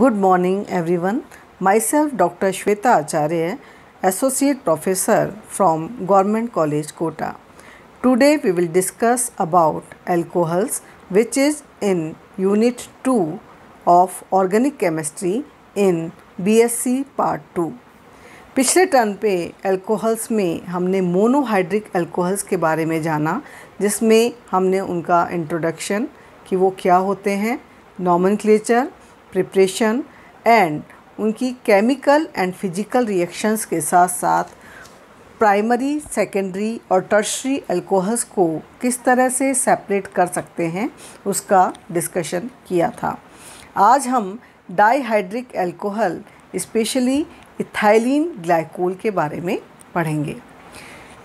Good morning everyone. Myself Dr. Shweta Acharya, Associate Professor from Government College Kota. Today we will discuss about alcohols, which is in Unit 2 of Organic Chemistry in BSc Part 2. पिछले term पे alcohols में हमने monohydric alcohols के बारे में जाना, जिसमें हमने उनका इंट्रोडक्शन कि वो क्या होते हैं, नॉमेनक्लेचर, प्रिपरेशन एंड उनकी केमिकल एंड फिजिकल रिएक्शंस के साथ साथ प्राइमरी, सेकेंडरी और टर्शरी अल्कोहल्स को किस तरह से सेपरेट कर सकते हैं उसका डिस्कशन किया था। आज हम dihydric alcohol specially ethylene glycol के बारे में पढ़ेंगे।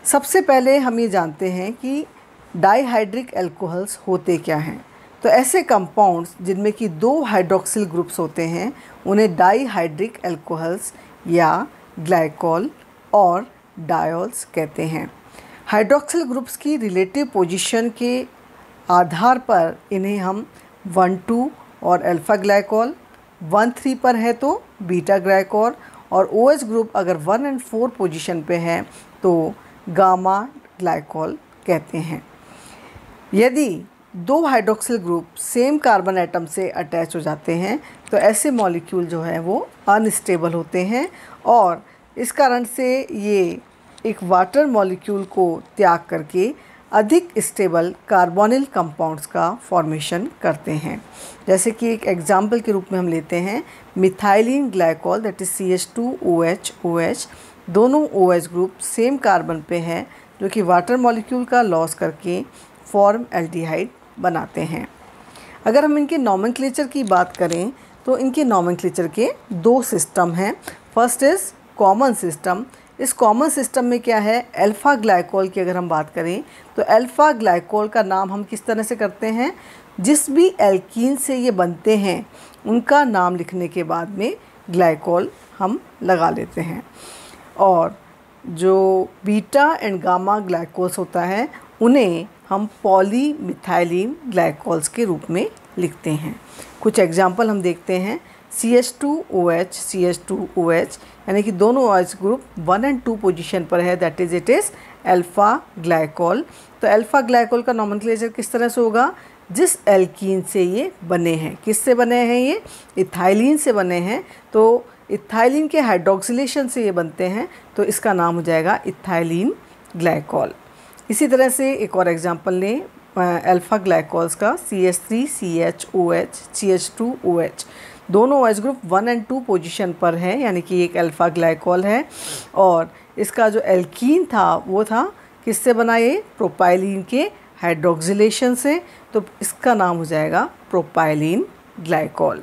सबसे पहले हम ये जानते हैं कि डाइहाइड्रिक अल्कोहल्स होते क्या हैं। तो ऐसे कंपाउंड्स जिनमें कि दो हाइड्रोक्सिल ग्रुप्स होते हैं उन्हें डाइहाइड्रिक अल्कोहल्स या ग्लाइकोल और डायोल्स कहते हैं। हाइड्रोक्सिल ग्रुप्स की रिलेटिव पोजीशन के आधार पर इन्हें हम 1,2 और अल्फ़ा ग्लाइकोल, 1,3 पर है तो बीटा ग्लाइकोल और OH ग्रुप अगर 1 और 4 पोजीशन पे है तो गामा ग्लाइकोल कहते हैं। यदि दो hydroxyl group same carbon atom से अटैच हो जाते हैं तो ऐसे मॉलिक्यूल जो है वो अनस्टेबल होते हैं और इस कारण से ये एक वाटर मॉलिक्यूल को त्याग करके अधिक स्टेबल कार्बोनिल कंपाउंड्स का फॉर्मेशन करते हैं। जैसे कि एक एग्जाम्पल के रूप में हम लेते हैं methylene glycol, that is CH2OH OH। दोनों OH ग्रुप सेम कार्बन पे हैं जो कि वाटर मॉलिक्यूल का लॉस करके फॉर्म एल्डिहाइड बनाते हैं। अगर हम इनके नॉमेनक्लेचर की बात करें तो इनके नॉमेनक्लेचर के दो सिस्टम हैं। First is common system. इस कॉमन सिस्टम में क्या है, अल्फ़ा ग्लाइकोल की अगर हम बात करें तो अल्फ़ा ग्लाइकोल का नाम हम किस तरह से करते हैं, जिस भी एल्कीन से ये बनते हैं उनका नाम लिखने के बाद में ग्लाइकोल हम लगा लेते हैं। और जो बीटा एंड गामा ग्लाइकोल्स होता है उन्हें हम पॉलीमिथाइलिन ग्लाइकोल्स के रूप में लिखते हैं। कुछ एग्जाम्पल हम देखते हैं। CH2OH CH2OH यानी कि दोनों OH ग्रुप 1 और 2 पोजीशन पर है, that is it is alpha glycol. तो अल्फ़ा ग्लाइकोल का नॉमेनक्लेचर किस तरह से होगा, जिस एल्कीन से ये बने हैं। किससे बने हैं ये, इथाइलिन से बने हैं। तो इथाइलिन के हाइड्रोक्सिलेशन से ये बनते हैं तो इसका नाम हो जाएगा इथाइलिन ग्लाइकोल। इसी तरह से एक और एग्जांपल लें अल्फ़ा ग्लाइकोल्स का CH3CHOH CH2OH। दोनों OH ग्रुप 1 और 2 पोजीशन पर है, यानी कि एक अल्फ़ा ग्लाइकोल है और इसका जो एल्कीन था वो था किससे बना, ये प्रोपाइलिन के हाइड्रोक्सिलेशन से, तो इसका नाम हो जाएगा प्रोपाइलिन ग्लाइकोल।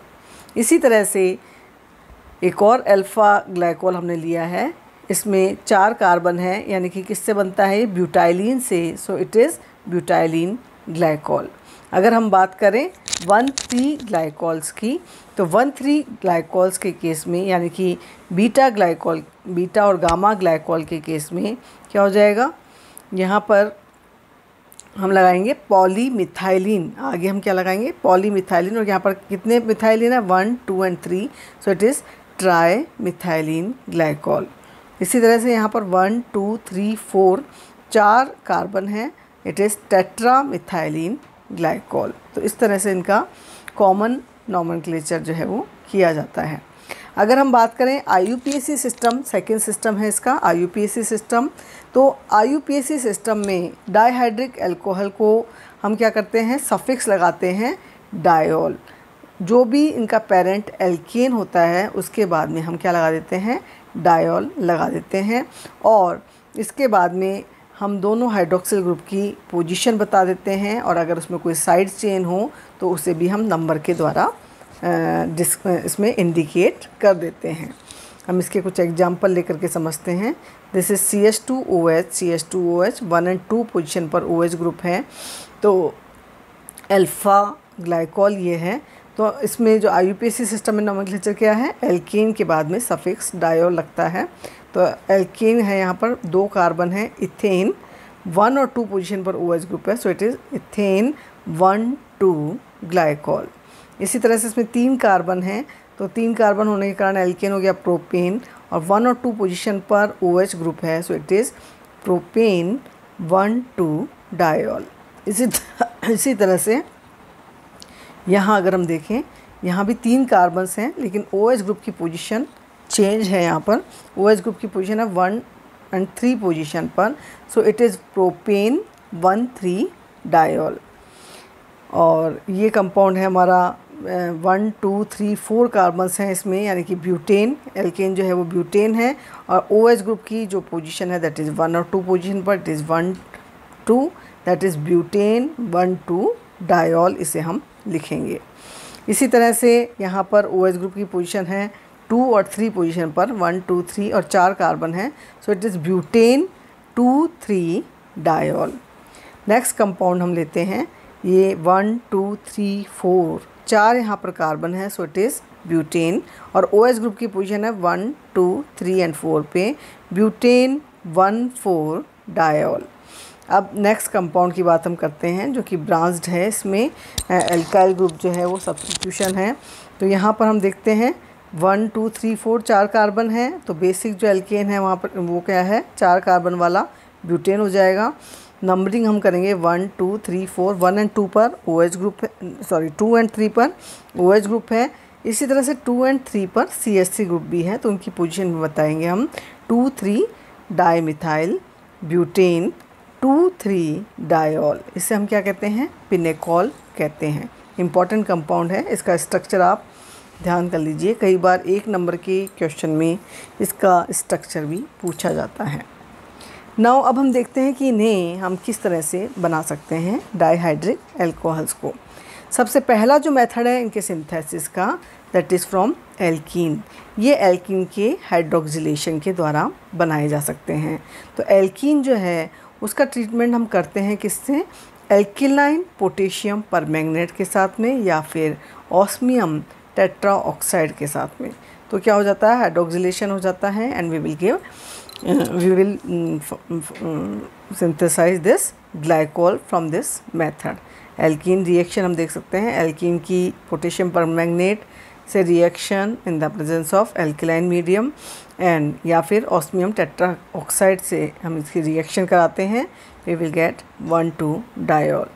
इसी तरह से एक और अल्फ़ा ग्लाइकोल हमने लिया है, इसमें 4 कार्बन है, यानी कि किससे बनता है, ब्यूटाइलिन से, so it is butylene glycol. अगर हम बात करें 1,3 ग्लाइकोल्स की तो 1,3 ग्लाइकोल्स के केस में यानी कि बीटा और गामा ग्लाइकोल के केस में क्या हो जाएगा, यहाँ पर हम लगाएंगे पॉलीमिथाइलिन। आगे हम क्या लगाएंगे, पॉलीमिथाइलिन, और यहाँ पर कितने मिथाइलिन है, 1, 2 and 3, so it is try methylene glycol. इसी तरह से यहाँ पर 1, 2, 3, 4 कार्बन है, it is tetra methylene glycol. तो इस तरह से इनका कॉमन नॉमेनक्लेचर जो है वो किया जाता है। अगर हम बात करें IUPAC सिस्टम, सेकेंड सिस्टम है इसका IUPAC सिस्टम। तो IUPAC सिस्टम में डाइहाइड्रिक अल्कोहल को हम क्या करते हैं, सफिक्स लगाते हैं डायोल। जो भी इनका पेरेंट एल्केन होता है उसके बाद में हम क्या लगा देते हैं, डायोल लगा देते हैं और इसके बाद में हम दोनों हाइड्रोक्सिल ग्रुप की पोजीशन बता देते हैं और अगर उसमें कोई साइड चेन हो तो उसे भी हम नंबर के द्वारा इसमें इंडिकेट कर देते हैं। हम इसके कुछ एग्जांपल लेकर के समझते हैं। दिस इज़ CH2OH 1 और 2 पोजीशन पर OH ग्रुप है, तो अल्फ़ा ग्लाइकोल ये है। तो इसमें जो IUPAC सिस्टम में नॉमेनक्लेचर क्या है, एल्केन के बाद में सफिक्स डायोल लगता है। तो एल्केन है, यहाँ पर 2 कार्बन है, इथेन 1 और 2 पोजीशन पर OH ग्रुप है, so it is ethane 1,2 glycol. इसी तरह से इसमें 3 कार्बन हैं तो 3 कार्बन होने के कारण एल्केन हो गया प्रोपेन, और 1 और 2 पोजीशन पर OH ग्रुप है, so it is propane 1,2 diol. इसी तरह से यहाँ अगर हम देखें, यहाँ भी 3 कार्बन्स हैं, लेकिन OH ग्रुप की पोजीशन चेंज है। यहाँ पर OH ग्रुप की पोजीशन है 1 और 3 पोजीशन पर, so it is propane 1,3 diol. और ये कंपाउंड है हमारा 1 2 3 4 कार्बन्स हैं इसमें, यानी कि ब्यूटेन, एल्केन जो है वो ब्यूटेन है, और OH ग्रुप की जो पोजीशन है दैट इज़ 1 और 2 पोजीशन पर, it is 1 2, that is butane 1,2 diol, इसे हम लिखेंगे। इसी तरह से यहाँ पर OH ग्रुप की पोजीशन है 2 और 3 पोजीशन पर, 1 2 3 और 4 कार्बन है, so it is butane 2,3 diol. Next compound हम लेते हैं, ये 1 2 3 4 4 यहाँ पर कार्बन है, सो इट इज़ ब्यूटेन, और OH ग्रुप की पोजीशन है 1 2 3 एंड 4 पे, ब्यूटेन 1,4 डायोल। अब नेक्स्ट कंपाउंड की बात हम करते हैं जो कि ब्रांच्ड है, इसमें एल्काइल ग्रुप जो है वो सब्स्टिट्यूशन है। तो यहाँ पर हम देखते हैं 1 2 3 4 4 कार्बन है, तो बेसिक जो एल्केन है वहाँ पर वो क्या है, 4 कार्बन वाला ब्यूटेन हो जाएगा। नंबरिंग हम करेंगे 1 2 3 4, 1 एंड 2 पर OH ग्रुप है, सॉरी 2 एंड 3 पर OH ग्रुप है। इसी तरह से 2 एंड 3 पर CH3 ग्रुप भी है, तो उनकी पोजीशन बताएंगे हम 2 3 डाईमिथाइल ब्यूटेन 2 3 डायोल। इसे हम क्या कहते हैं, पिनेकॉल कहते हैं। इम्पॉर्टेंट कंपाउंड है, इसका स्ट्रक्चर आप ध्यान कर लीजिए, कई बार 1 नंबर के क्वेश्चन में इसका स्ट्रक्चर भी पूछा जाता है। नाउ अब हम देखते हैं कि इन्हें हम किस तरह से बना सकते हैं डाइहाइड्रिक एल्कोहल्स को। सबसे पहला जो मेथड है इनके सिंथेसिस का, दैट इज़ फ्रॉम एल्कीन। ये एल्कीन के हाइड्रोक्सिलेशन के द्वारा बनाए जा सकते हैं। तो एल्कीन जो है उसका ट्रीटमेंट हम करते हैं किससे, एल्किलाइन पोटेशियम परमैंगनेट के साथ में, या फिर ऑस्मियम टेट्राऑक्साइड के साथ में। तो क्या हो जाता है, हाइड्रोक्सिलेशन हो जाता है, and we will synthesize this glycol from this method। Alkene reaction हम देख सकते हैं, एल्कीन की पोटेशियम परमैंगनेट से रिएक्शन in the presence of alkaline medium, and या फिर ऑस्मियम टेट्राऑक्साइड से हम इसकी रिएक्शन कराते हैं, we will get 1,2 डायोल।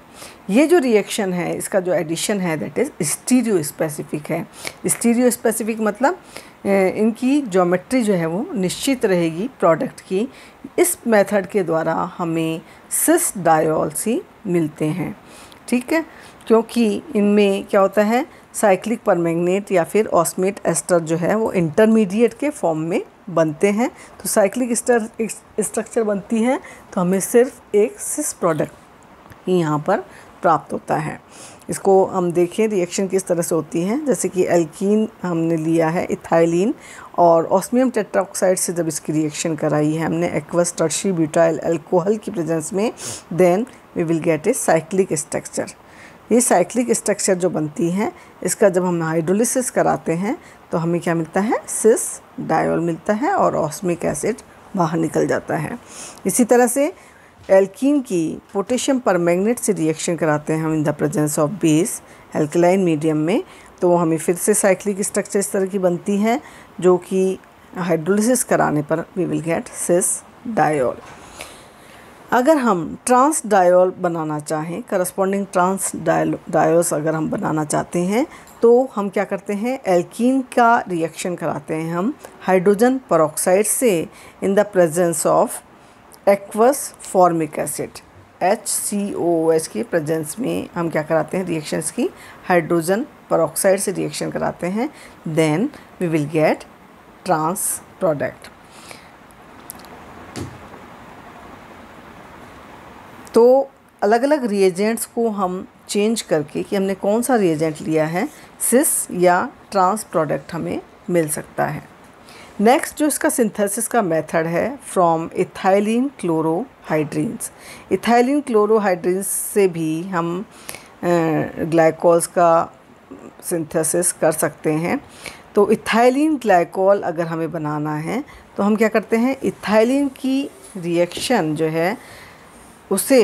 ये जो रिएक्शन है, इसका जो एडिशन है दैट इज़ स्टीरियो स्पेसिफिक है। स्टीरियो स्पेसिफिक मतलब इनकी ज्योमेट्री जो है वो निश्चित रहेगी प्रोडक्ट की। इस मेथड के द्वारा हमें सिस डायोल्स ही मिलते हैं, ठीक है, क्योंकि इनमें क्या होता है, साइक्लिक परमैंगनेट या फिर ऑस्मेट एस्टर जो है वो इंटरमीडिएट के फॉर्म में बनते हैं। तो साइक्लिक स्ट्रक्चर बनती है, तो हमें सिर्फ एक सिस प्रोडक्ट ही यहाँ पर प्राप्त होता है। इसको हम देखें रिएक्शन किस तरह से होती है, जैसे कि एल्कीन हमने लिया है इथाइलिन, और ऑस्मियम टेट्राऑक्साइड से जब इसकी रिएक्शन कराई है हमने एक्वस टर्शी ब्यूटाइल अल्कोहल की प्रेजेंस में, then we will get a cyclic structure. ये साइक्लिक स्ट्रक्चर जो बनती है, इसका जब हम हाइड्रोलिसिस कराते हैं तो हमें क्या मिलता है, सिस डायोल मिलता है, और ऑस्मिक एसिड बाहर निकल जाता है। इसी तरह से एल्कीन की पोटेशियम परमैंगनेट से रिएक्शन कराते हैं हम इन the presence of base alkaline medium में, तो हमें फिर से साइक्लिक स्ट्रक्चर इस तरह की बनती है, जो कि हाइड्रोलिसिस कराने पर we will get cis diol. अगर हम ट्रांस डायोल बनाना चाहें, करस्पॉन्डिंग ट्रांस डायोल्स अगर हम बनाना चाहते हैं, तो हम क्या करते हैं, एल्कीन का रिएक्शन कराते हैं हम हाइड्रोजन परऑक्साइड से इन the presence of aqueous formic acid HCOOH की प्रेजेंस में हम क्या कराते हैं, रिएक्शंस की हाइड्रोजन परऑक्साइड से रिएक्शन कराते हैं, then we will get trans product. तो अलग अलग रिएजेंट्स को हम चेंज करके कि हमने कौन सा रिएजेंट लिया है, सिस या ट्रांस प्रोडक्ट हमें मिल सकता है। नेक्स्ट जो इसका सिंथेसिस का मेथड है फ्रॉम इथाइलिन क्लोरोहाइड्रीन्स। इथाइलिन क्लोरोहाइड्रीन्स से भी हम ग्लाइकोल्स का सिंथेसिस कर सकते हैं। तो इथाइलिन ग्लाइकोल अगर हमें बनाना है तो हम क्या करते हैं, इथाइलिन की रिएक्शन जो है उसे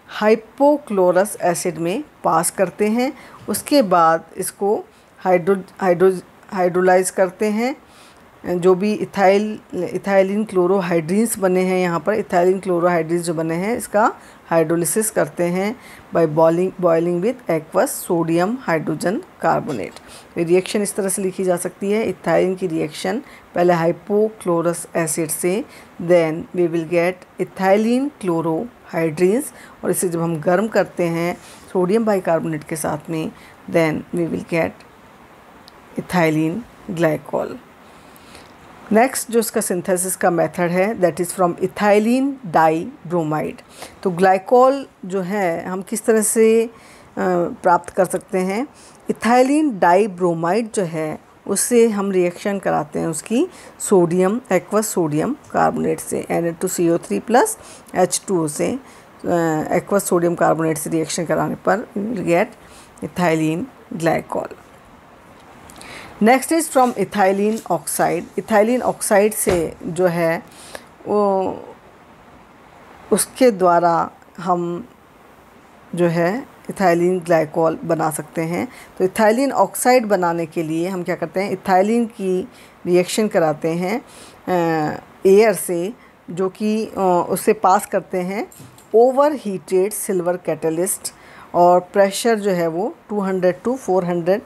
हाइपोक्लोरस एसिड में पास करते हैं, उसके बाद इसको हाइड्रोलाइज करते हैं। जो भी इथाइलिन क्लोरोहाइड्रीन्स बने हैं, यहाँ पर इथाइलिन क्लोरोहाइड्रीन्स जो बने हैं, इसका हाइड्रोलिसिस करते हैं by boiling with aqueous sodium hydrogen carbonate. Reaction इस तरह से लिखी जा सकती है। इथाइलिन की रिएक्शन पहले हाइपोक्लोरस एसिड से, then we will get ethylene chlorohydrins, और इसे जब हम गर्म करते हैं सोडियम बाइकार्बोनेट के साथ में, then we will get ethylene glycol. Next जो इसका सिंथेसिस का मेथड है, that is from ethylene dibromide. तो ग्लाइकॉल जो है हम किस तरह से प्राप्त कर सकते हैं? इथाइलिन डाई ब्रोमाइड जो है उससे हम रिएक्शन कराते हैं उसकी सोडियम एक्वस सोडियम कार्बोनेट से, Na2CO3 प्लस H2O से एक्वस सोडियम कार्बोनेट से रिएक्शन कराने पर we will get ethylene glycol. Next is from ethylene oxide. Ethylene oxide से जो है वो उसके द्वारा हम जो है इथाइलिन ग्लाइकॉल बना सकते हैं। तो इथाइलिन ऑक्साइड बनाने के लिए हम क्या करते हैं, इथाइलिन की रिएक्शन कराते हैं एयर से, जो कि उससे पास करते हैं ओवर हीटेड सिल्वर कैटलिस्ट, और प्रेशर जो है वो 200 to 400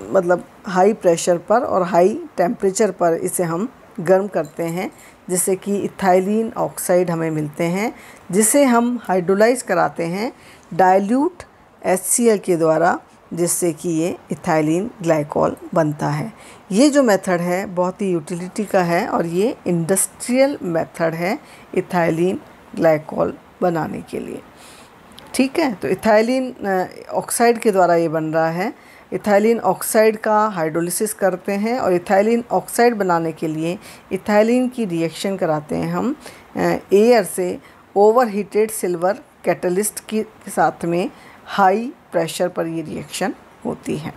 मतलब हाई प्रेशर पर और हाई टेम्परेचर पर इसे हम गर्म करते हैं, जिससे कि इथाइलिन ऑक्साइड हमें मिलते हैं, जिसे हम हाइड्रोलाइज कराते हैं डाइल्यूट HCl के द्वारा, जिससे कि ये इथाइलिन ग्लाइकॉल बनता है। ये जो मेथड है बहुत ही यूटिलिटी का है और ये इंडस्ट्रियल मेथड है इथाइलिन ग्लाइकॉल बनाने के लिए। ठीक है, तो इथाइलिन ऑक्साइड के द्वारा ये बन रहा है। इथाइलिन ऑक्साइड का हाइड्रोलिसिस करते हैं और इथाइलिन ऑक्साइड बनाने के लिए इथाइलिन की रिएक्शन कराते हैं हम एयर से ओवर हीटेड सिल्वर कैटलिस्ट के साथ में हाई प्रेशर पर ये रिएक्शन होती है।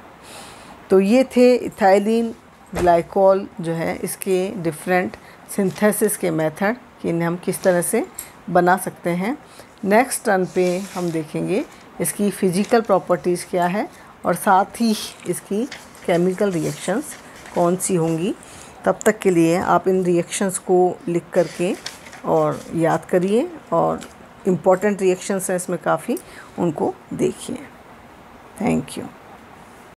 तो ये थे इथाइलिन ग्लाइकॉल जो है इसके डिफरेंट सिंथेसिस के मेथड कि इन्हें हम किस तरह से बना सकते हैं। नेक्स्ट टर्न पे हम देखेंगे इसकी फ़िज़िकल प्रॉपर्टीज़ क्या है और साथ ही इसकी केमिकल रिएक्शंस कौन सी होंगी। तब तक के लिए आप इन रिएक्शंस को लिख करके और याद करिए, और इम्पॉर्टेंट रिएक्शंस हैं इसमें काफ़ी, उनको देखिए। Thank you.